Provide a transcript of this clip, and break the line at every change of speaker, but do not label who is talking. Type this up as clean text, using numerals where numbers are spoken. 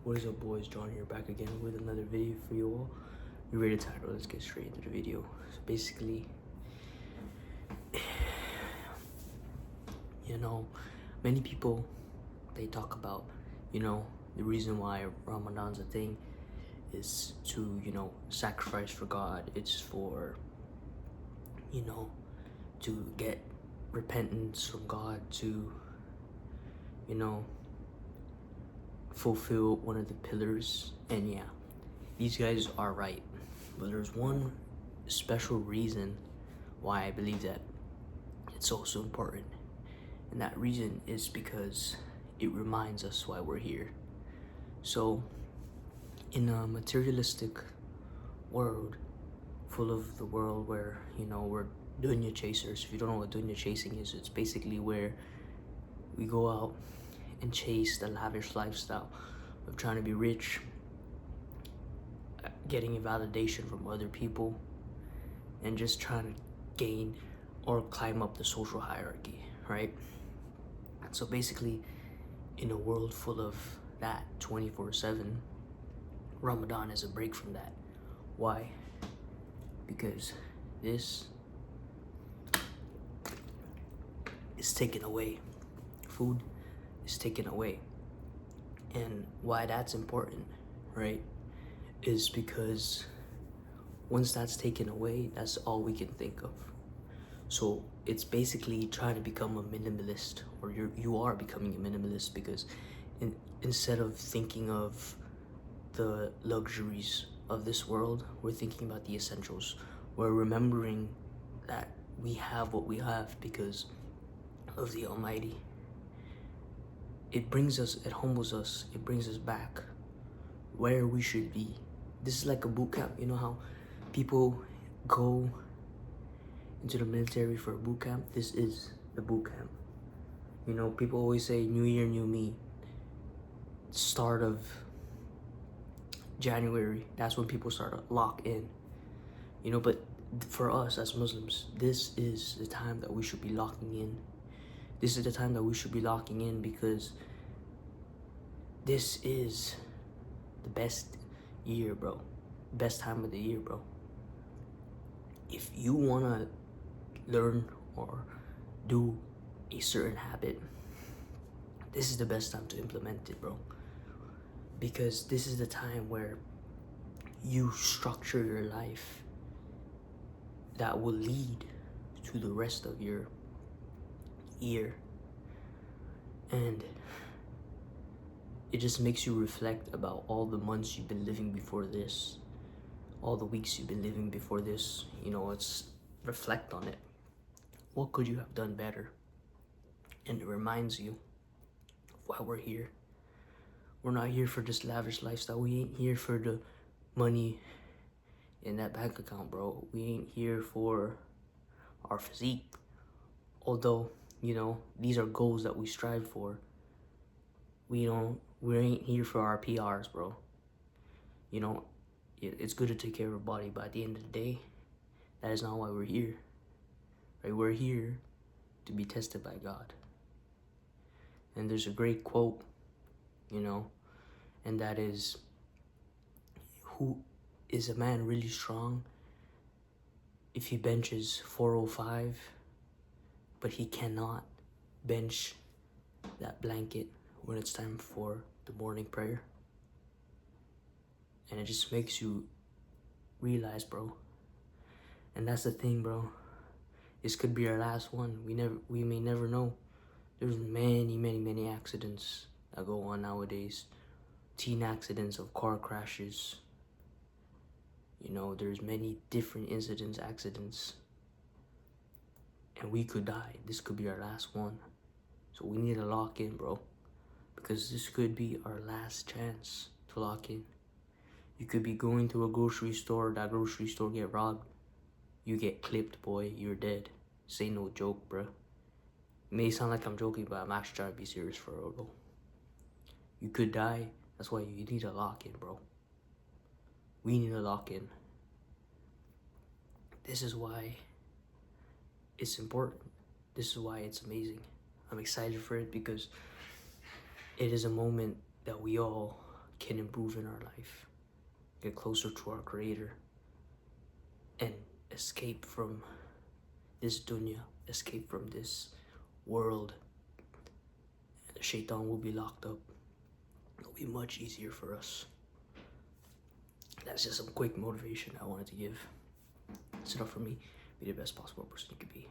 What is up, boys? John here, back again with another video for you all. You read the title, let's get straight into the video. So basically, many people, they talk about, the reason why Ramadan's a thing is to, sacrifice for God. It's for, to get repentance from God, to, fulfill one of the pillars. And yeah, these guys are right, but there's one special reason why I believe that it's also important, and that reason is because it reminds us why we're here. So in a materialistic world, full of the world where we're dunya chasers. If you don't know what dunya chasing is, it's basically where we go out and chase the lavish lifestyle of trying to be rich, getting a validation from other people, and just trying to gain or climb up the social hierarchy, right? So basically, in a world full of that 24/7, Ramadan is a break from that. Why? Because this is taken away. Food is taken away. And why that's important, right, is because once that's taken away, that's all we can think of. So it's basically trying to become a minimalist, or you are becoming a minimalist, because instead of thinking of the luxuries of this world, we're thinking about the essentials. We're remembering that we have what we have because of the Almighty. It humbles us, it brings us back where we should be. This is like a boot camp. You know how people go into the military for a boot camp? This is the boot camp. People always say new year, new me. Start of January, that's when people start to lock in. But for us as Muslims, this is the time that we should be locking in. This is the time that we should be locking in, because this is the best year, bro. Best time of the year, bro. If you want to learn or do a certain habit, this is the best time to implement it, bro. Because this is the time where you structure your life that will lead to the rest of your year. And it just makes you reflect about all the months you've been living before this, all the weeks you've been living before this. It's reflect on it. What could you have done better? And it reminds you of why we're here. We're not here for this lavish lifestyle. We ain't here for the money in that bank account, bro. We ain't here for our physique. Although, these are goals that we strive for. We ain't here for our PRs, bro. It's good to take care of our body, but at the end of the day, that is not why we're here. Right? We're here to be tested by God. And there's a great quote, and that is, who is a man really strong if he benches 405, but he cannot bench that blanket when it's time for the morning prayer? And it just makes you realize, bro. And that's the thing, bro. This could be our last one. We may never know. There's many accidents that go on nowadays. Teen accidents, of car crashes. There's many different accidents. And we could die. This could be our last one. So we need to lock in, bro. Because this could be our last chance to lock in. You could be going to a grocery store, that grocery store get robbed. You get clipped, boy, you're dead. This ain't no joke, bro. It may sound like I'm joking, but I'm actually trying to be serious for real, bro. You could die. That's why you need to lock in, bro. We need to lock in. This is why it's important. This is why it's amazing. I'm excited for it because it is a moment that we all can improve in our life, get closer to our Creator, and escape from this dunya, escape from this world. The shaitan will be locked up. It'll be much easier for us. That's just some quick motivation I wanted to give. That's enough for me. Be the best possible person you could be.